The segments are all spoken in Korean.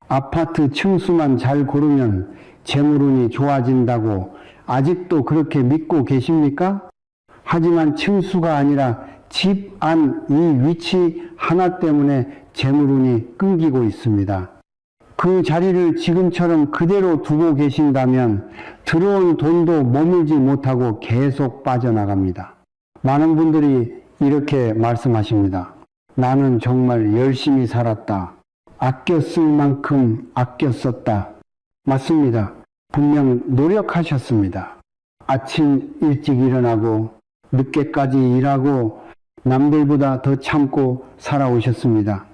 아파트 층수만 잘 고르면 재물운이 좋아진다고 아직도 그렇게 믿고 계십니까? 하지만 층수가 아니라 집 안 이 위치 하나 때문에 재물운이 끊기고 있습니다. 그 자리를 지금처럼 그대로 두고 계신다면 들어온 돈도 머물지 못하고 계속 빠져나갑니다. 많은 분들이 이렇게 말씀하십니다. 나는 정말 열심히 살았다. 아껴 쓸 만큼 아껴 썼다. 맞습니다. 분명 노력하셨습니다. 아침 일찍 일어나고 늦게까지 일하고 남들보다 더 참고 살아오셨습니다.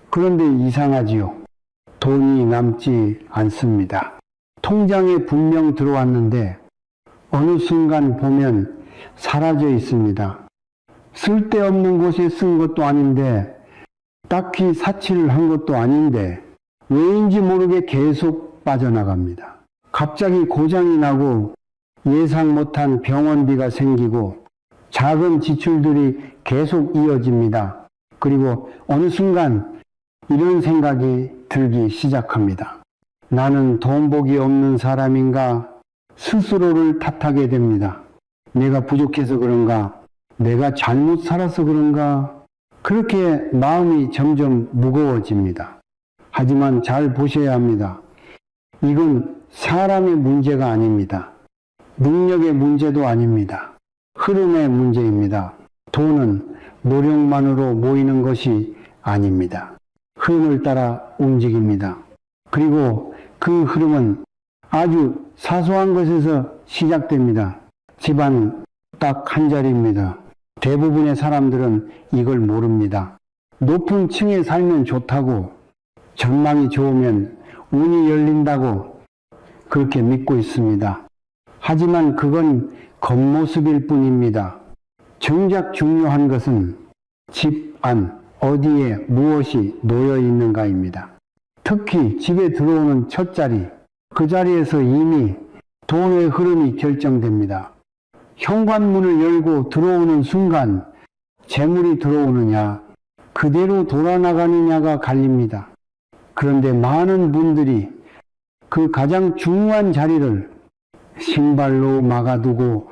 그런데 이상하지요. 돈이 남지 않습니다. 통장에 분명 들어왔는데 어느 순간 보면 사라져 있습니다. 쓸데없는 곳에 쓴 것도 아닌데 딱히 사치를 한 것도 아닌데 왜인지 모르게 계속 빠져나갑니다. 갑자기 고장이 나고 예상 못한 병원비가 생기고 작은 지출들이 계속 이어집니다. 그리고 어느 순간 이런 생각이 들기 시작합니다. 나는 돈복이 없는 사람인가? 스스로를 탓하게 됩니다. 내가 부족해서 그런가? 내가 잘못 살아서 그런가? 그렇게 마음이 점점 무거워집니다. 하지만 잘 보셔야 합니다. 이건 사람의 문제가 아닙니다. 능력의 문제도 아닙니다. 흐름의 문제입니다. 돈은 노력만으로 모이는 것이 아닙니다. 흐름을 따라 움직입니다. 그리고 그 흐름은 아주 사소한 것에서 시작됩니다. 집안 딱 한 자리입니다. 대부분의 사람들은 이걸 모릅니다. 높은 층에 살면 좋다고, 전망이 좋으면 운이 열린다고 그렇게 믿고 있습니다. 하지만 그건 겉모습일 뿐입니다. 정작 중요한 것은 집 안, 어디에 무엇이 놓여 있는가입니다. 특히 집에 들어오는 첫 자리, 그 자리에서 이미 돈의 흐름이 결정됩니다. 현관문을 열고 들어오는 순간 재물이 들어오느냐, 그대로 돌아나가느냐가 갈립니다. 그런데 많은 분들이 그 가장 중요한 자리를 신발로 막아두고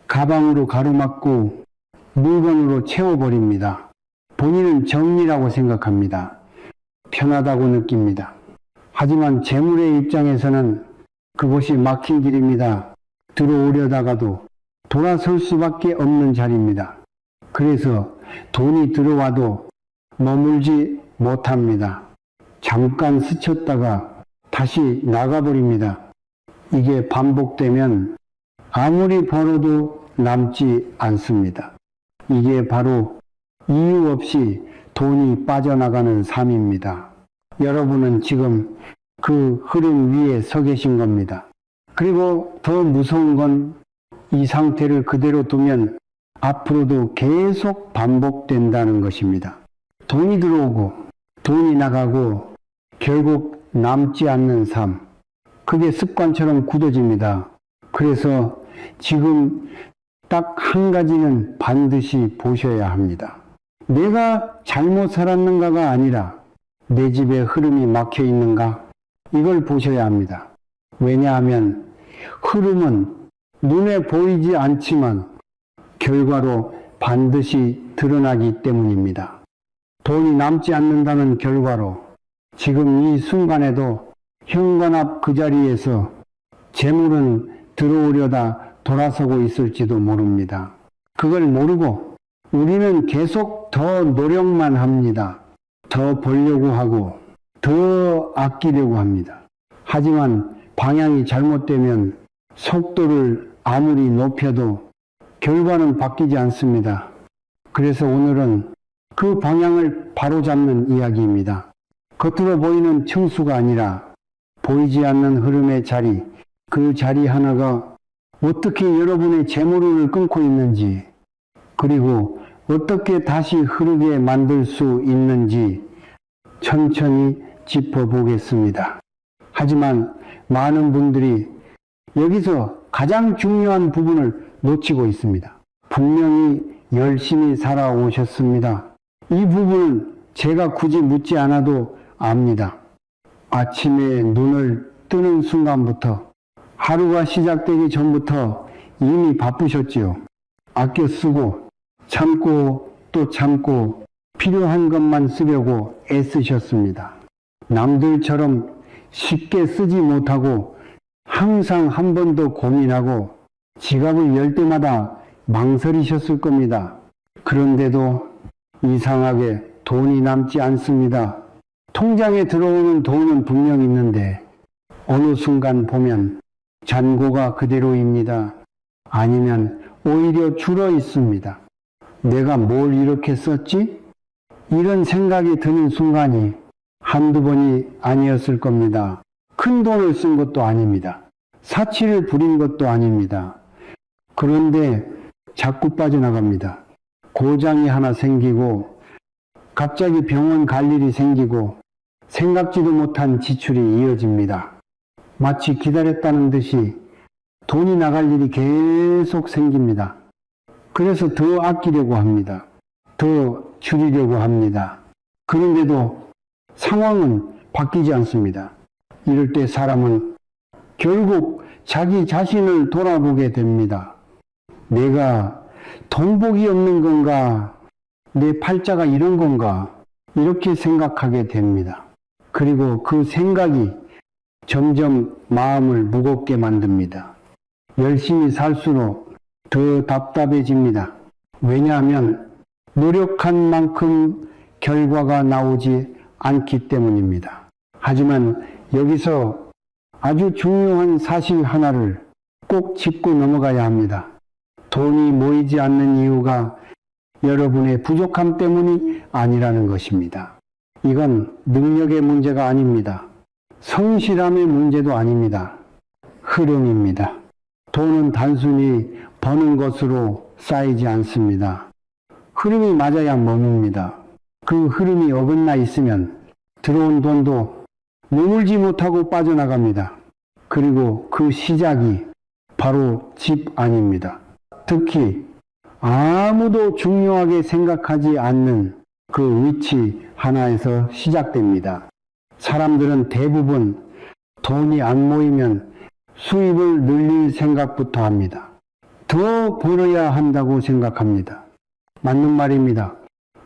가방으로 가로막고 물건으로 채워버립니다. 본인은 정리라고 생각합니다. 편하다고 느낍니다. 하지만 재물의 입장에서는 그곳이 막힌 길입니다. 들어오려다가도 돌아설 수밖에 없는 자리입니다. 그래서 돈이 들어와도 머물지 못합니다. 잠깐 스쳤다가 다시 나가버립니다. 이게 반복되면 아무리 벌어도 남지 않습니다. 이게 바로 이유 없이 돈이 빠져나가는 삶입니다. 여러분은 지금 그 흐름 위에 서 계신 겁니다. 그리고 더 무서운 건 이 상태를 그대로 두면 앞으로도 계속 반복된다는 것입니다. 돈이 들어오고 돈이 나가고 결국 남지 않는 삶. 그게 습관처럼 굳어집니다. 그래서 지금 딱 한 가지는 반드시 보셔야 합니다. 내가 잘못 살았는가가 아니라 내 집에 흐름이 막혀 있는가? 이걸 보셔야 합니다. 왜냐하면 흐름은 눈에 보이지 않지만 결과로 반드시 드러나기 때문입니다. 돈이 남지 않는다는 결과로 지금 이 순간에도 현관 앞 그 자리에서 재물은 들어오려다 돌아서고 있을지도 모릅니다. 그걸 모르고 우리는 계속 더 노력만 합니다. 더 벌려고 하고 더 아끼려고 합니다. 하지만 방향이 잘못되면 속도를 아무리 높여도 결과는 바뀌지 않습니다. 그래서 오늘은 그 방향을 바로잡는 이야기입니다. 겉으로 보이는 층수가 아니라 보이지 않는 흐름의 자리, 그 자리 하나가 어떻게 여러분의 재물운을 끊고 있는지, 그리고 어떻게 다시 흐르게 만들 수 있는지 천천히 짚어보겠습니다. 하지만 많은 분들이 여기서 가장 중요한 부분을 놓치고 있습니다. 분명히 열심히 살아오셨습니다. 이 부분은 제가 굳이 묻지 않아도 압니다. 아침에 눈을 뜨는 순간부터 하루가 시작되기 전부터 이미 바쁘셨지요. 아껴 쓰고 참고 또 참고 필요한 것만 쓰려고 애쓰셨습니다. 남들처럼 쉽게 쓰지 못하고 항상 한 번 더 고민하고 지갑을 열 때마다 망설이셨을 겁니다. 그런데도 이상하게 돈이 남지 않습니다. 통장에 들어오는 돈은 분명 있는데 어느 순간 보면 잔고가 그대로입니다. 아니면 오히려 줄어 있습니다. 내가 뭘 이렇게 썼지? 이런 생각이 드는 순간이 한두 번이 아니었을 겁니다. 큰 돈을 쓴 것도 아닙니다. 사치를 부린 것도 아닙니다. 그런데 자꾸 빠져나갑니다. 고장이 하나 생기고 갑자기 병원 갈 일이 생기고 생각지도 못한 지출이 이어집니다. 마치 기다렸다는 듯이 돈이 나갈 일이 계속 생깁니다. 그래서 더 아끼려고 합니다. 더 줄이려고 합니다. 그런데도 상황은 바뀌지 않습니다. 이럴 때 사람은 결국 자기 자신을 돌아보게 됩니다. 내가 돈복이 없는 건가? 내 팔자가 이런 건가? 이렇게 생각하게 됩니다. 그리고 그 생각이 점점 마음을 무겁게 만듭니다. 열심히 살수록 더 답답해집니다. 왜냐하면 노력한 만큼 결과가 나오지 않기 때문입니다. 하지만 여기서 아주 중요한 사실 하나를 꼭 짚고 넘어가야 합니다. 돈이 모이지 않는 이유가 여러분의 부족함 때문이 아니라는 것입니다. 이건 능력의 문제가 아닙니다. 성실함의 문제도 아닙니다. 흐름입니다. 돈은 단순히 버는 것으로 쌓이지 않습니다. 흐름이 맞아야 멈춥니다. 그 흐름이 어긋나 있으면 들어온 돈도 머물지 못하고 빠져나갑니다. 그리고 그 시작이 바로 집 아닙니다. 특히 아무도 중요하게 생각하지 않는 그 위치 하나에서 시작됩니다. 사람들은 대부분 돈이 안 모이면 수입을 늘릴 생각부터 합니다. 더 벌어야 한다고 생각합니다. 맞는 말입니다.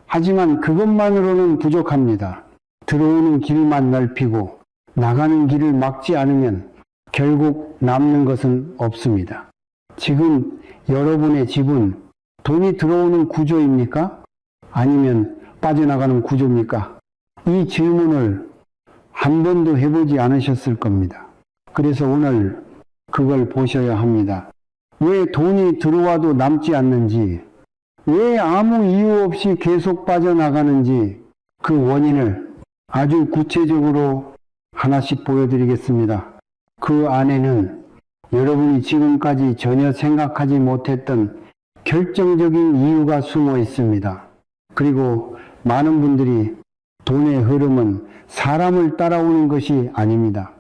하지만 그것만으로는 부족합니다. 들어오는 길만 넓히고 나가는 길을 막지 않으면 결국 남는 것은 없습니다. 지금 여러분의 집은 돈이 들어오는 구조입니까? 아니면 빠져나가는 구조입니까? 이 질문을 한 번도 해보지 않으셨을 겁니다. 그래서 오늘 그걸 보셔야 합니다. 왜 돈이 들어와도 남지 않는지, 왜 아무 이유 없이 계속 빠져나가는지 그 원인을 아주 구체적으로 하나씩 보여드리겠습니다. 그 안에는 여러분이 지금까지 전혀 생각하지 못했던 결정적인 이유가 숨어 있습니다. 그리고 많은 분들이 돈의 흐름은 사람을 따라오는 것이 아닙니다.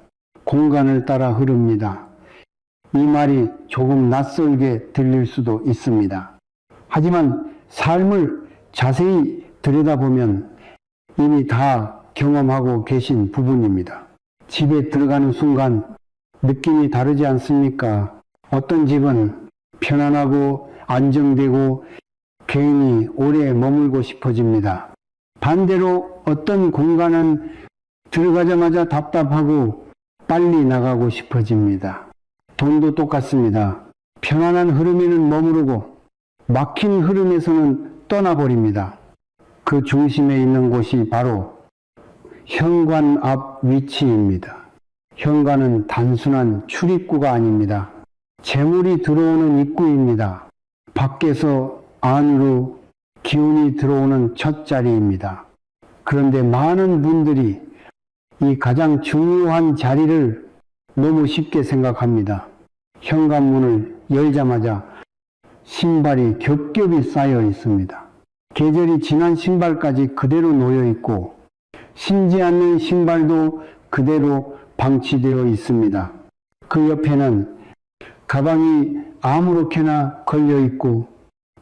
공간을 따라 흐릅니다. 이 말이 조금 낯설게 들릴 수도 있습니다. 하지만 삶을 자세히 들여다보면 이미 다 경험하고 계신 부분입니다. 집에 들어가는 순간 느낌이 다르지 않습니까? 어떤 집은 편안하고 안정되고 괜히 오래 머물고 싶어집니다. 반대로 어떤 공간은 들어가자마자 답답하고 빨리 나가고 싶어집니다. 돈도 똑같습니다. 편안한 흐름에는 머무르고 막힌 흐름에서는 떠나버립니다. 그 중심에 있는 곳이 바로 현관 앞 위치입니다. 현관은 단순한 출입구가 아닙니다. 재물이 들어오는 입구입니다. 밖에서 안으로 기운이 들어오는 첫 자리입니다. 그런데 많은 분들이 이 가장 중요한 자리를 너무 쉽게 생각합니다. 현관문을 열자마자 신발이 겹겹이 쌓여 있습니다. 계절이 지난 신발까지 그대로 놓여 있고 신지 않는 신발도 그대로 방치되어 있습니다. 그 옆에는 가방이 아무렇게나 걸려 있고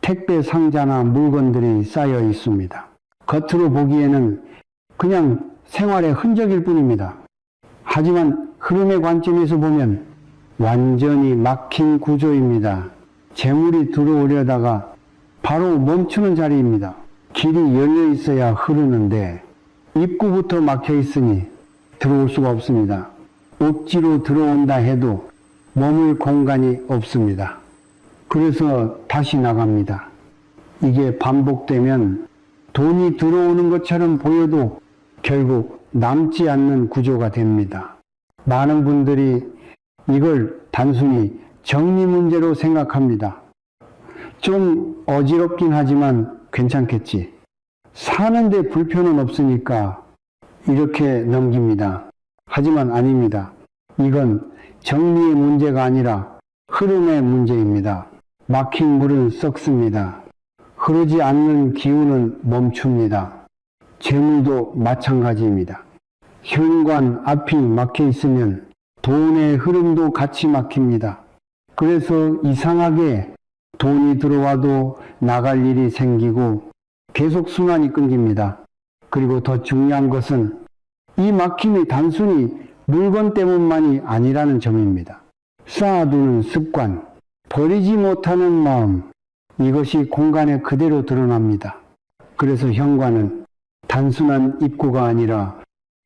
택배 상자나 물건들이 쌓여 있습니다. 겉으로 보기에는 그냥 생활의 흔적일 뿐입니다. 하지만 흐름의 관점에서 보면 완전히 막힌 구조입니다. 재물이 들어오려다가 바로 멈추는 자리입니다. 길이 열려 있어야 흐르는데 입구부터 막혀 있으니 들어올 수가 없습니다. 억지로 들어온다 해도 머물 공간이 없습니다. 그래서 다시 나갑니다. 이게 반복되면 돈이 들어오는 것처럼 보여도 결국 남지 않는 구조가 됩니다. 많은 분들이 이걸 단순히 정리 문제로 생각합니다. 좀 어지럽긴 하지만 괜찮겠지. 사는데 불편은 없으니까 이렇게 넘깁니다. 하지만 아닙니다. 이건 정리의 문제가 아니라 흐름의 문제입니다. 막힌 물은 썩습니다. 흐르지 않는 기운은 멈춥니다. 재물도 마찬가지입니다. 현관 앞이 막혀 있으면 돈의 흐름도 같이 막힙니다. 그래서 이상하게 돈이 들어와도 나갈 일이 생기고 계속 순환이 끊깁니다. 그리고 더 중요한 것은 이 막힘이 단순히 물건 때문만이 아니라는 점입니다. 쌓아두는 습관, 버리지 못하는 마음, 이것이 공간에 그대로 드러납니다. 그래서 현관은 단순한 입구가 아니라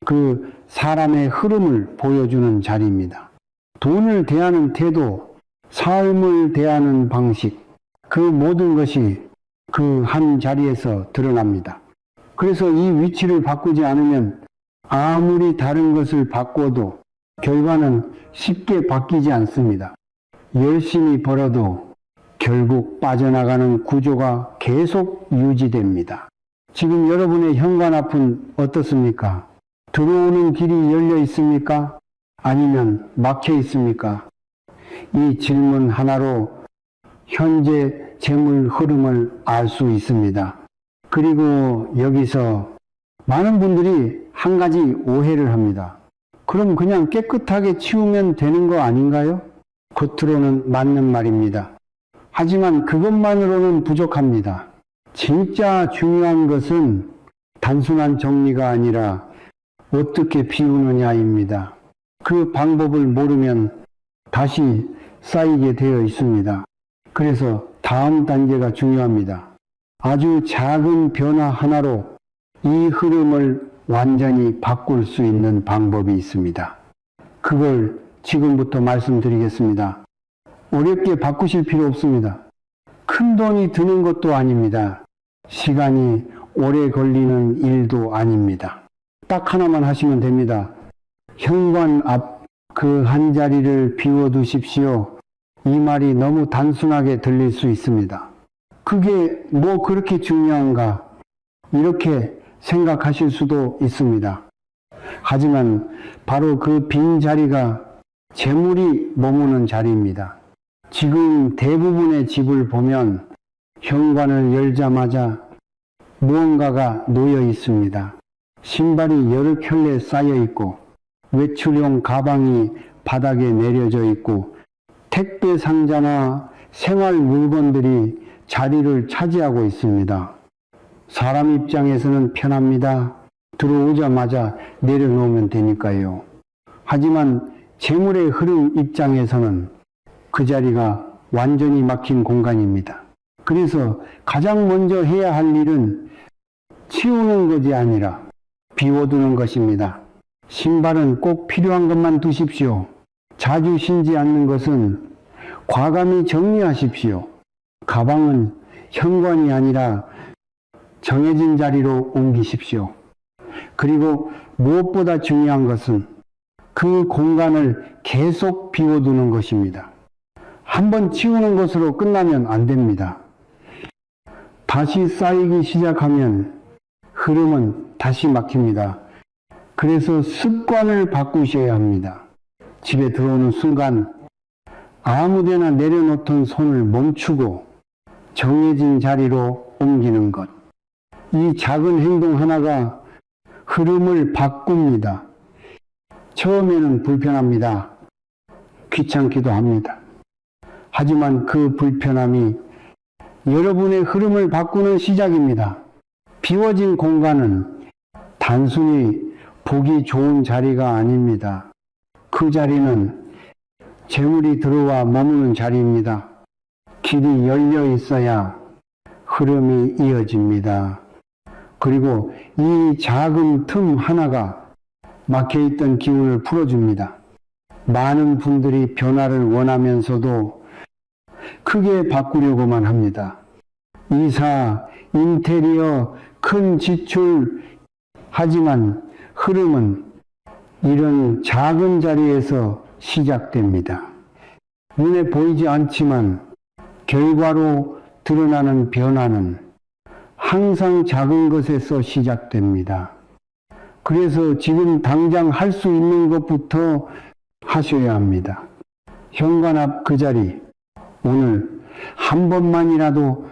그 사람의 흐름을 보여주는 자리입니다. 돈을 대하는 태도, 삶을 대하는 방식, 그 모든 것이 그 한 자리에서 드러납니다. 그래서 이 위치를 바꾸지 않으면 아무리 다른 것을 바꿔도 결과는 쉽게 바뀌지 않습니다. 열심히 벌어도 결국 빠져나가는 구조가 계속 유지됩니다. 지금 여러분의 현관 앞은 어떻습니까? 들어오는 길이 열려 있습니까? 아니면 막혀 있습니까? 이 질문 하나로 현재 재물 흐름을 알 수 있습니다. 그리고 여기서 많은 분들이 한 가지 오해를 합니다. 그럼 그냥 깨끗하게 치우면 되는 거 아닌가요? 겉으로는 맞는 말입니다. 하지만 그것만으로는 부족합니다. 진짜 중요한 것은 단순한 정리가 아니라 어떻게 비우느냐입니다. 그 방법을 모르면 다시 쌓이게 되어 있습니다. 그래서 다음 단계가 중요합니다. 아주 작은 변화 하나로 이 흐름을 완전히 바꿀 수 있는 방법이 있습니다. 그걸 지금부터 말씀드리겠습니다. 어렵게 바꾸실 필요 없습니다. 큰 돈이 드는 것도 아닙니다. 시간이 오래 걸리는 일도 아닙니다. 딱 하나만 하시면 됩니다. 현관 앞 그 한 자리를 비워두십시오. 이 말이 너무 단순하게 들릴 수 있습니다. 그게 뭐 그렇게 중요한가? 이렇게 생각하실 수도 있습니다. 하지만 바로 그 빈 자리가 재물이 머무는 자리입니다. 지금 대부분의 집을 보면 현관을 열자마자 무언가가 놓여 있습니다. 신발이 여러 켤레 쌓여 있고 외출용 가방이 바닥에 내려져 있고 택배 상자나 생활 물건들이 자리를 차지하고 있습니다. 사람 입장에서는 편합니다. 들어오자마자 내려놓으면 되니까요. 하지만 재물의 흐름 입장에서는 그 자리가 완전히 막힌 공간입니다. 그래서 가장 먼저 해야 할 일은 치우는 것이 아니라 비워두는 것입니다. 신발은 꼭 필요한 것만 두십시오. 자주 신지 않는 것은 과감히 정리하십시오. 가방은 현관이 아니라 정해진 자리로 옮기십시오. 그리고 무엇보다 중요한 것은 그 공간을 계속 비워두는 것입니다. 한번 치우는 것으로 끝나면 안 됩니다. 다시 쌓이기 시작하면 흐름은 다시 막힙니다. 그래서 습관을 바꾸셔야 합니다. 집에 들어오는 순간 아무데나 내려놓던 손을 멈추고 정해진 자리로 옮기는 것. 이 작은 행동 하나가 흐름을 바꿉니다. 처음에는 불편합니다. 귀찮기도 합니다. 하지만 그 불편함이 여러분의 흐름을 바꾸는 시작입니다. 비워진 공간은 단순히 보기 좋은 자리가 아닙니다. 그 자리는 재물이 들어와 머무는 자리입니다. 길이 열려 있어야 흐름이 이어집니다. 그리고 이 작은 틈 하나가 막혀있던 기운을 풀어줍니다. 많은 분들이 변화를 원하면서도 크게 바꾸려고만 합니다. 이사, 인테리어, 큰 지출, 하지만 흐름은 이런 작은 자리에서 시작됩니다. 눈에 보이지 않지만 결과로 드러나는 변화는 항상 작은 것에서 시작됩니다. 그래서 지금 당장 할 수 있는 것부터 하셔야 합니다. 현관 앞 그 자리, 오늘 한 번만이라도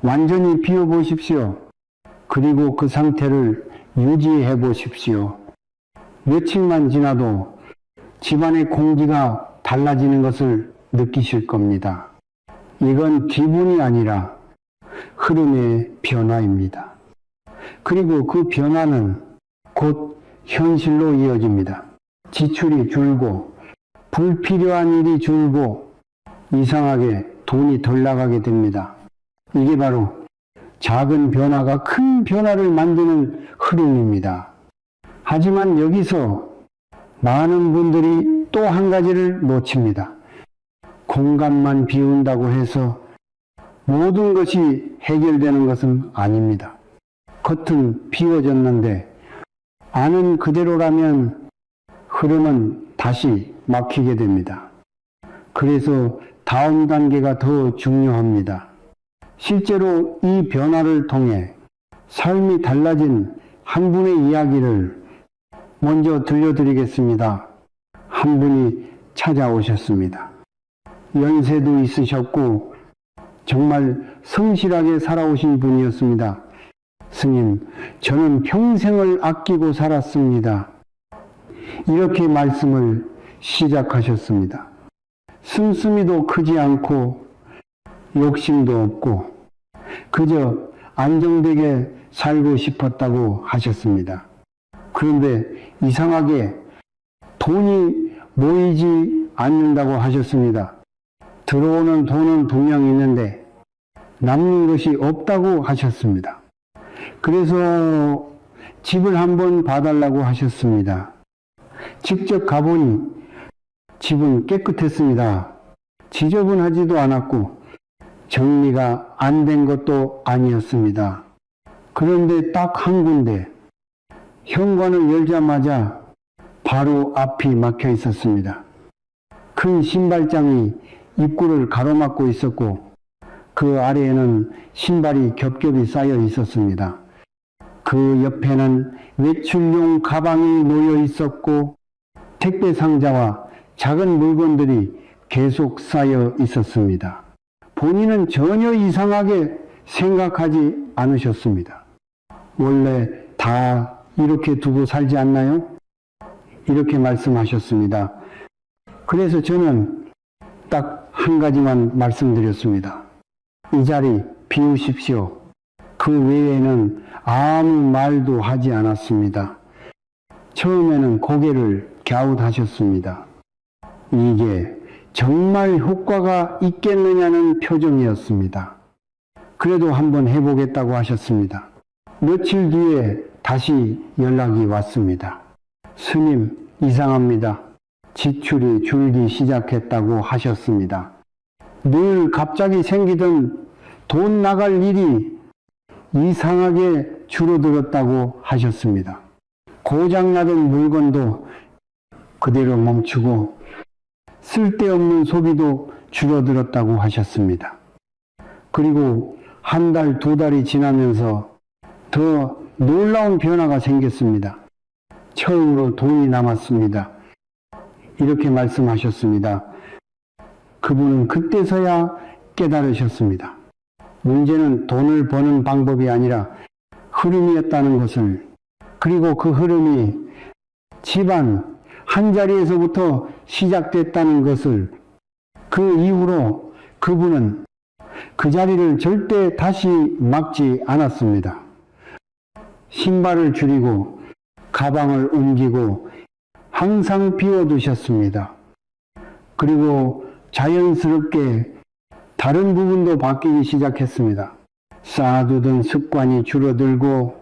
완전히 비워보십시오. 그리고 그 상태를 유지해 보십시오. 며칠만 지나도 집안의 공기가 달라지는 것을 느끼실 겁니다. 이건 기분이 아니라 흐름의 변화입니다. 그리고 그 변화는 곧 현실로 이어집니다. 지출이 줄고 불필요한 일이 줄고 이상하게 돈이 덜 나가게 됩니다. 이게 바로 작은 변화가 큰 변화를 만드는 흐름입니다. 하지만 여기서 많은 분들이 또 한 가지를 놓칩니다. 공간만 비운다고 해서 모든 것이 해결되는 것은 아닙니다. 겉은 비워졌는데 안은 그대로라면 흐름은 다시 막히게 됩니다. 그래서 다음 단계가 더 중요합니다. 실제로 이 변화를 통해 삶이 달라진 한 분의 이야기를 먼저 들려드리겠습니다. 한 분이 찾아오셨습니다. 연세도 있으셨고 정말 성실하게 살아오신 분이었습니다. 스님, 저는 평생을 아끼고 살았습니다. 이렇게 말씀을 시작하셨습니다. 씀씀이도 크지 않고 욕심도 없고 그저 안정되게 살고 싶었다고 하셨습니다. 그런데 이상하게 돈이 모이지 않는다고 하셨습니다. 들어오는 돈은 분명히 있는데 남는 것이 없다고 하셨습니다. 그래서 집을 한번 봐달라고 하셨습니다. 직접 가보니 집은 깨끗했습니다. 지저분하지도 않았고 정리가 안 된 것도 아니었습니다. 그런데 딱 한 군데 현관을 열자마자 바로 앞이 막혀 있었습니다. 큰 신발장이 입구를 가로막고 있었고 그 아래에는 신발이 겹겹이 쌓여 있었습니다. 그 옆에는 외출용 가방이 놓여 있었고 택배 상자와 작은 물건들이 계속 쌓여 있었습니다. 본인은 전혀 이상하게 생각하지 않으셨습니다. 원래 다 이렇게 두고 살지 않나요? 이렇게 말씀하셨습니다. 그래서 저는 딱 한 가지만 말씀드렸습니다. 이 자리 비우십시오. 그 외에는 아무 말도 하지 않았습니다. 처음에는 고개를 갸웃하셨습니다. 이게 정말 효과가 있겠느냐는 표정이었습니다. 그래도 한번 해보겠다고 하셨습니다. 며칠 뒤에 다시 연락이 왔습니다. 스님, 이상합니다. 지출이 줄기 시작했다고 하셨습니다. 늘 갑자기 생기던 돈 나갈 일이 이상하게 줄어들었다고 하셨습니다. 고장나던 물건도 그대로 멈추고 쓸데없는 소비도 줄어들었다고 하셨습니다. 그리고 한 달, 두 달이 지나면서 더 놀라운 변화가 생겼습니다. 처음으로 돈이 남았습니다. 이렇게 말씀하셨습니다. 그분은 그때서야 깨달으셨습니다. 문제는 돈을 버는 방법이 아니라 흐름이었다는 것을, 그리고 그 흐름이 집안 한 자리에서부터 시작됐다는 것을, 그 이후로 그분은 그 자리를 절대 다시 막지 않았습니다. 신발을 줄이고 가방을 옮기고 항상 비워두셨습니다. 그리고 자연스럽게 다른 부분도 바뀌기 시작했습니다. 쌓아두던 습관이 줄어들고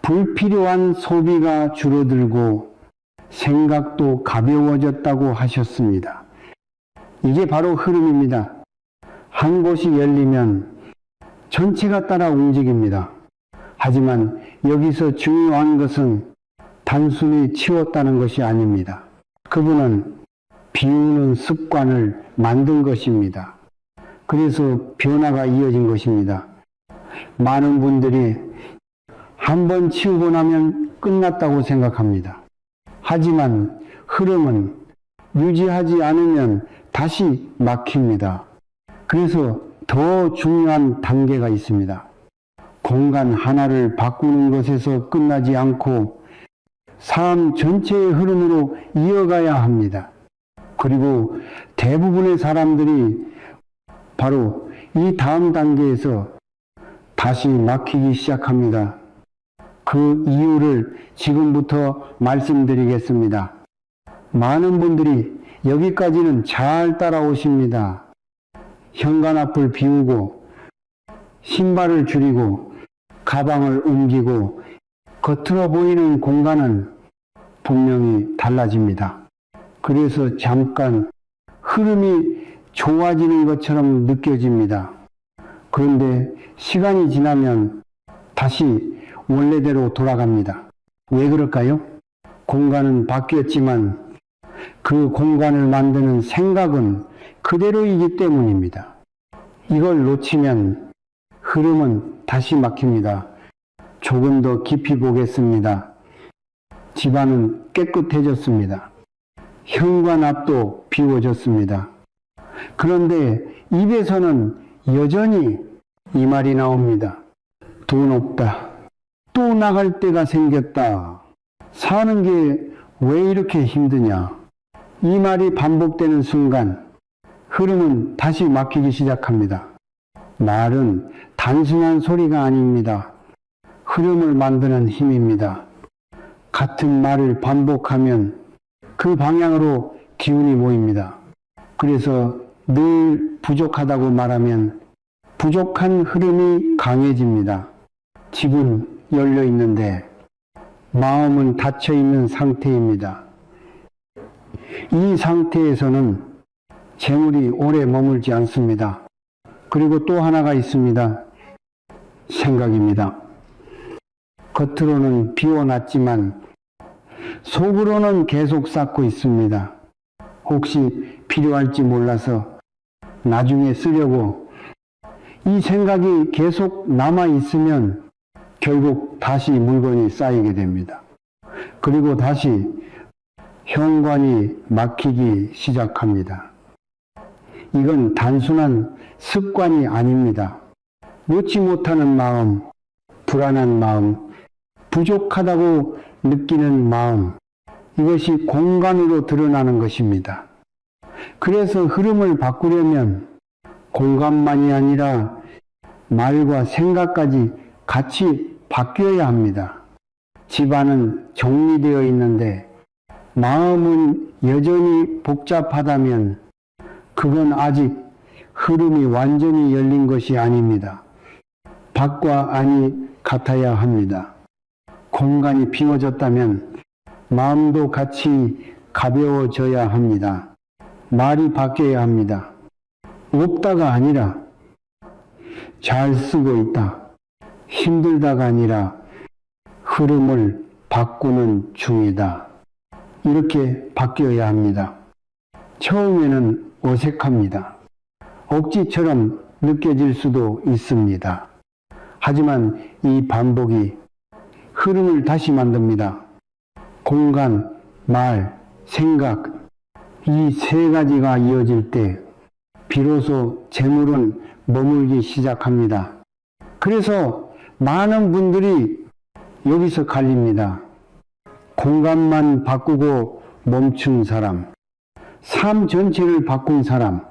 불필요한 소비가 줄어들고 생각도 가벼워졌다고 하셨습니다. 이게 바로 흐름입니다. 한 곳이 열리면 전체가 따라 움직입니다. 하지만 여기서 중요한 것은 단순히 치웠다는 것이 아닙니다. 그분은 비우는 습관을 만든 것입니다. 그래서 변화가 이어진 것입니다. 많은 분들이 한번 치우고 나면 끝났다고 생각합니다. 하지만 흐름은 유지하지 않으면 다시 막힙니다. 그래서 더 중요한 단계가 있습니다. 공간 하나를 바꾸는 것에서 끝나지 않고 삶 전체의 흐름으로 이어가야 합니다. 그리고 대부분의 사람들이 바로 이 다음 단계에서 다시 막히기 시작합니다. 그 이유를 지금부터 말씀드리겠습니다. 많은 분들이 여기까지는 잘 따라오십니다. 현관 앞을 비우고 신발을 줄이고 가방을 옮기고 겉으로 보이는 공간은 분명히 달라집니다. 그래서 잠깐 흐름이 좋아지는 것처럼 느껴집니다. 그런데 시간이 지나면 다시 원래대로 돌아갑니다. 왜 그럴까요? 공간은 바뀌었지만 그 공간을 만드는 생각은 그대로이기 때문입니다. 이걸 놓치면 흐름은 다시 막힙니다. 조금 더 깊이 보겠습니다. 집안은 깨끗해졌습니다. 현관 앞도 비워졌습니다. 그런데 입에서는 여전히 이 말이 나옵니다. 돈 없다. 또 나갈 때가 생겼다. 사는 게 왜 이렇게 힘드냐. 이 말이 반복되는 순간 흐름은 다시 막히기 시작합니다. 말은 단순한 소리가 아닙니다. 흐름을 만드는 힘입니다. 같은 말을 반복하면 그 방향으로 기운이 모입니다. 그래서 늘 부족하다고 말하면 부족한 흐름이 강해집니다. 집은 열려 있는데 마음은 닫혀 있는 상태입니다. 이 상태에서는 재물이 오래 머물지 않습니다. 그리고 또 하나가 있습니다. 생각입니다. 겉으로는 비워놨지만 속으로는 계속 쌓고 있습니다. 혹시 필요할지 몰라서 나중에 쓰려고 이 생각이 계속 남아있으면 결국 다시 물건이 쌓이게 됩니다. 그리고 다시 현관이 막히기 시작합니다. 이건 단순한 습관이 아닙니다. 놓지 못하는 마음, 불안한 마음, 부족하다고 느끼는 마음, 이것이 공간으로 드러나는 것입니다. 그래서 흐름을 바꾸려면 공간만이 아니라 말과 생각까지 같이 바뀌어야 합니다. 집안은 정리되어 있는데 마음은 여전히 복잡하다면 그건 아직 흐름이 완전히 열린 것이 아닙니다. 밖과 안이 같아야 합니다. 공간이 비워졌다면 마음도 같이 가벼워져야 합니다. 말이 바뀌어야 합니다. 없다가 아니라 잘 쓰고 있다. 힘들다가 아니라 흐름을 바꾸는 중이다. 이렇게 바뀌어야 합니다. 처음에는 어색합니다. 억지처럼 느껴질 수도 있습니다. 하지만 이 반복이 흐름을 다시 만듭니다. 공간, 말, 생각, 이 세 가지가 이어질 때 비로소 재물은 머물기 시작합니다. 그래서 많은 분들이 여기서 갈립니다. 공간만 바꾸고 멈춘 사람, 삶 전체를 바꾼 사람,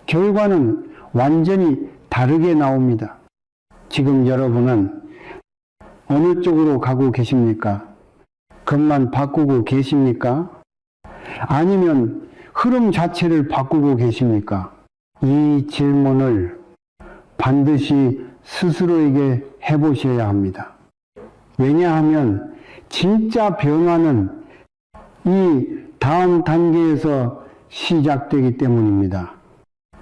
결과는 완전히 다르게 나옵니다. 지금 여러분은 어느 쪽으로 가고 계십니까? 것만 바꾸고 계십니까? 아니면 흐름 자체를 바꾸고 계십니까? 이 질문을 반드시 스스로에게 해보셔야 합니다. 왜냐하면 진짜 변화는 이 다음 단계에서 시작되기 때문입니다.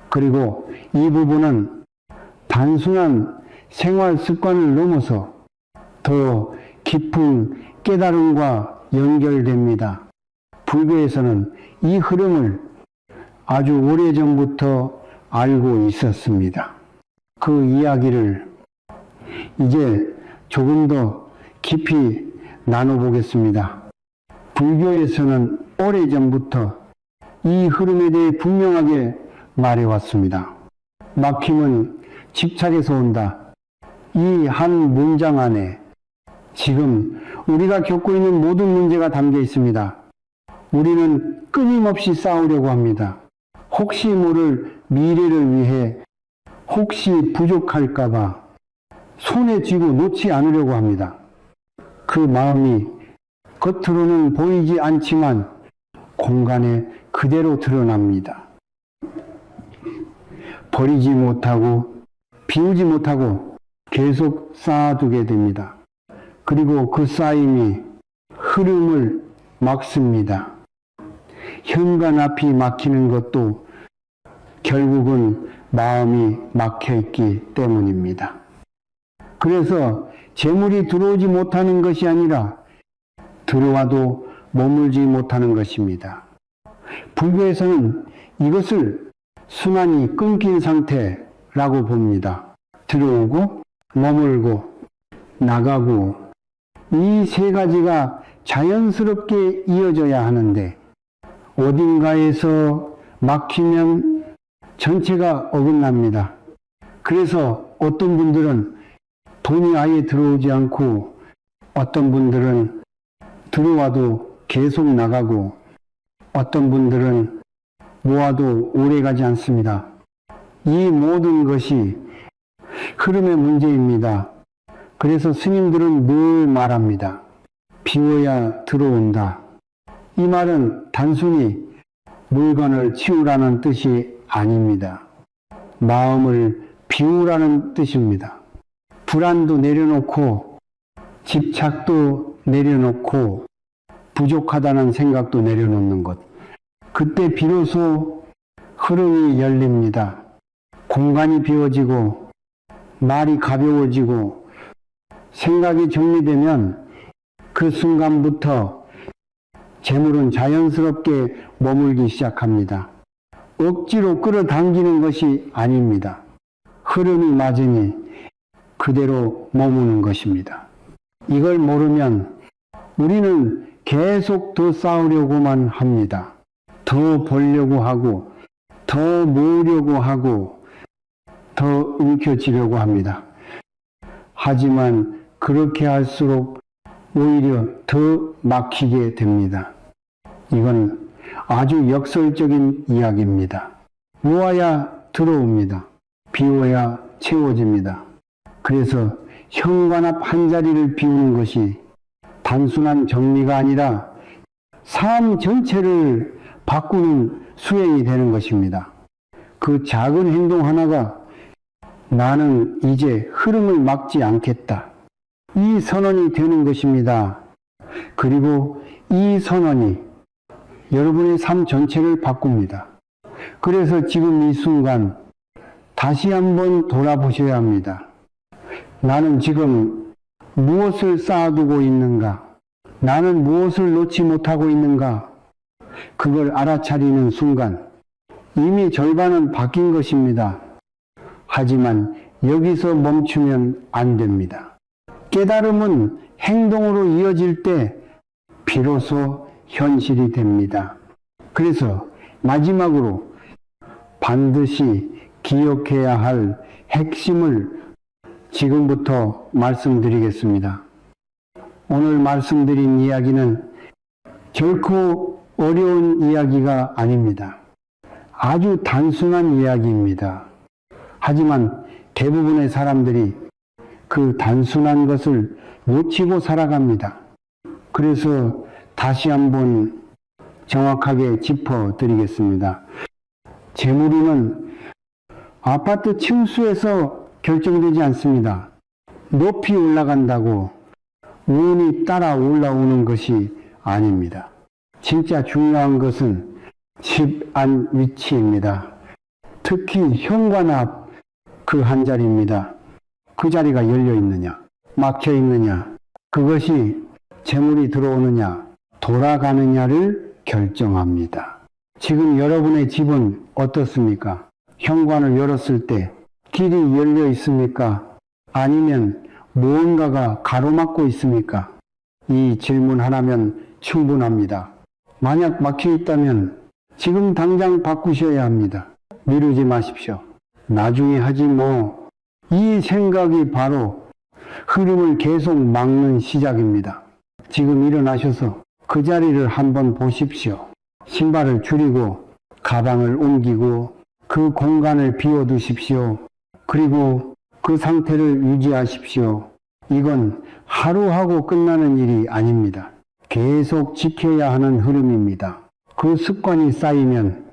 그리고 이 부분은 단순한 생활 습관을 넘어서 더 깊은 깨달음과 연결됩니다. 불교에서는 이 흐름을 아주 오래전부터 알고 있었습니다. 그 이야기를 이제 조금 더 깊이 나눠보겠습니다. 불교에서는 오래전부터 이 흐름에 대해 분명하게 말해왔습니다. 막힘은 집착에서 온다. 이 한 문장 안에 지금 우리가 겪고 있는 모든 문제가 담겨 있습니다. 우리는 끊임없이 싸우려고 합니다. 혹시 모를 미래를 위해 혹시 부족할까봐 손에 쥐고 놓지 않으려고 합니다. 그 마음이 겉으로는 보이지 않지만 공간에 그대로 드러납니다. 버리지 못하고 비우지 못하고 계속 쌓아두게 됩니다. 그리고 그 쌓임이 흐름을 막습니다. 현관 앞이 막히는 것도 결국은 마음이 막혀있기 때문입니다. 그래서 재물이 들어오지 못하는 것이 아니라 들어와도 머물지 못하는 것입니다. 불교에서는 이것을 순환이 끊긴 상태라고 봅니다. 들어오고 머물고 나가고 이 세 가지가 자연스럽게 이어져야 하는데 어딘가에서 막히면 전체가 어긋납니다. 그래서 어떤 분들은 돈이 아예 들어오지 않고 어떤 분들은 들어와도 계속 나가고 어떤 분들은 모아도 오래 가지 않습니다. 이 모든 것이 흐름의 문제입니다. 그래서 스님들은 늘 말합니다. 비워야 들어온다. 이 말은 단순히 물건을 치우라는 뜻이 아닙니다. 마음을 비우라는 뜻입니다. 불안도 내려놓고 집착도 내려놓고 부족하다는 생각도 내려놓는 것. 그때 비로소 흐름이 열립니다. 공간이 비워지고 말이 가벼워지고 생각이 정리되면 그 순간부터 재물은 자연스럽게 머물기 시작합니다. 억지로 끌어당기는 것이 아닙니다. 흐름이 맞으니 그대로 머무는 것입니다. 이걸 모르면 우리는 계속 더 싸우려고만 합니다. 더 벌려고 하고 더 모으려고 하고 더 움켜쥐려고 합니다. 하지만 그렇게 할수록 오히려 더 막히게 됩니다. 이건 아주 역설적인 이야기입니다. 모아야 들어옵니다. 비워야 채워집니다. 그래서 현관 앞 한 자리를 비우는 것이 단순한 정리가 아니라 삶 전체를 바꾸는 수행이 되는 것입니다. 그 작은 행동 하나가 나는 이제 흐름을 막지 않겠다. 이 선언이 되는 것입니다. 그리고 이 선언이 여러분의 삶 전체를 바꿉니다. 그래서 지금 이 순간 다시 한번 돌아보셔야 합니다. 나는 지금 무엇을 쌓아두고 있는가? 나는 무엇을 놓지 못하고 있는가? 그걸 알아차리는 순간 이미 절반은 바뀐 것입니다. 하지만 여기서 멈추면 안 됩니다. 깨달음은 행동으로 이어질 때 비로소 현실이 됩니다. 그래서 마지막으로 반드시 기억해야 할 핵심을 지금부터 말씀드리겠습니다. 오늘 말씀드린 이야기는 결코 어려운 이야기가 아닙니다. 아주 단순한 이야기입니다. 하지만 대부분의 사람들이 그 단순한 것을 놓치고 살아갑니다. 그래서 다시 한번 정확하게 짚어드리겠습니다. 재물운은 아파트 층수에서 결정되지 않습니다. 높이 올라간다고 운이 따라 올라오는 것이 아닙니다. 진짜 중요한 것은 집 안 위치입니다. 특히 현관 앞 그 한 자리입니다. 그 자리가 열려 있느냐, 막혀 있느냐, 그것이 재물이 들어오느냐, 돌아가느냐를 결정합니다. 지금 여러분의 집은 어떻습니까? 현관을 열었을 때 길이 열려 있습니까? 아니면 무언가가 가로막고 있습니까? 이 질문 하나면 충분합니다. 만약 막혀 있다면 지금 당장 바꾸셔야 합니다. 미루지 마십시오. 나중에 하지 뭐. 이 생각이 바로 흐름을 계속 막는 시작입니다. 지금 일어나셔서 그 자리를 한번 보십시오. 신발을 줄이고 가방을 옮기고 그 공간을 비워두십시오. 그리고 그 상태를 유지하십시오. 이건 하루하고 끝나는 일이 아닙니다. 계속 지켜야 하는 흐름입니다. 그 습관이 쌓이면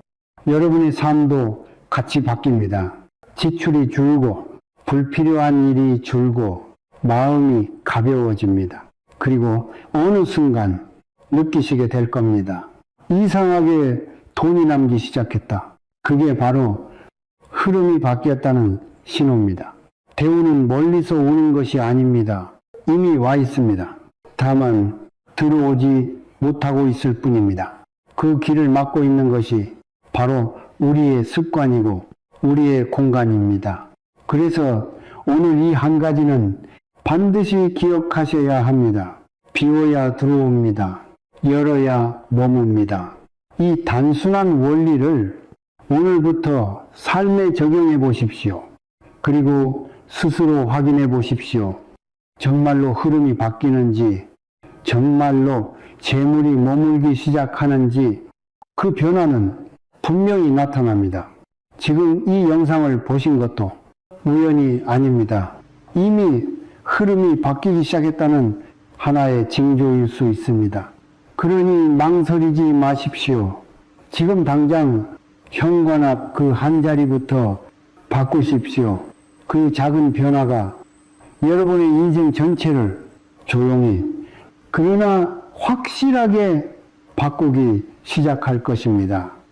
여러분의 삶도 같이 바뀝니다. 지출이 줄고 불필요한 일이 줄고 마음이 가벼워집니다. 그리고 어느 순간 느끼시게 될 겁니다. 이상하게 돈이 남기 시작했다. 그게 바로 흐름이 바뀌었다는 신호입니다. 대우는 멀리서 오는 것이 아닙니다. 이미 와 있습니다. 다만 들어오지 못하고 있을 뿐입니다. 그 길을 막고 있는 것이 바로 우리의 습관이고 우리의 공간입니다. 그래서 오늘 이 한 가지는 반드시 기억하셔야 합니다. 비워야 들어옵니다. 열어야 머뭅니다. 이 단순한 원리를 오늘부터 삶에 적용해 보십시오. 그리고 스스로 확인해 보십시오. 정말로 흐름이 바뀌는지, 정말로 재물이 머물기 시작하는지 그 변화는 분명히 나타납니다. 지금 이 영상을 보신 것도 우연이 아닙니다. 이미 흐름이 바뀌기 시작했다는 하나의 징조일 수 있습니다. 그러니 망설이지 마십시오. 지금 당장 현관 앞 그 한 자리부터 바꾸십시오. 그 작은 변화가 여러분의 인생 전체를 조용히 그러나 확실하게 바꾸기 시작할 것입니다.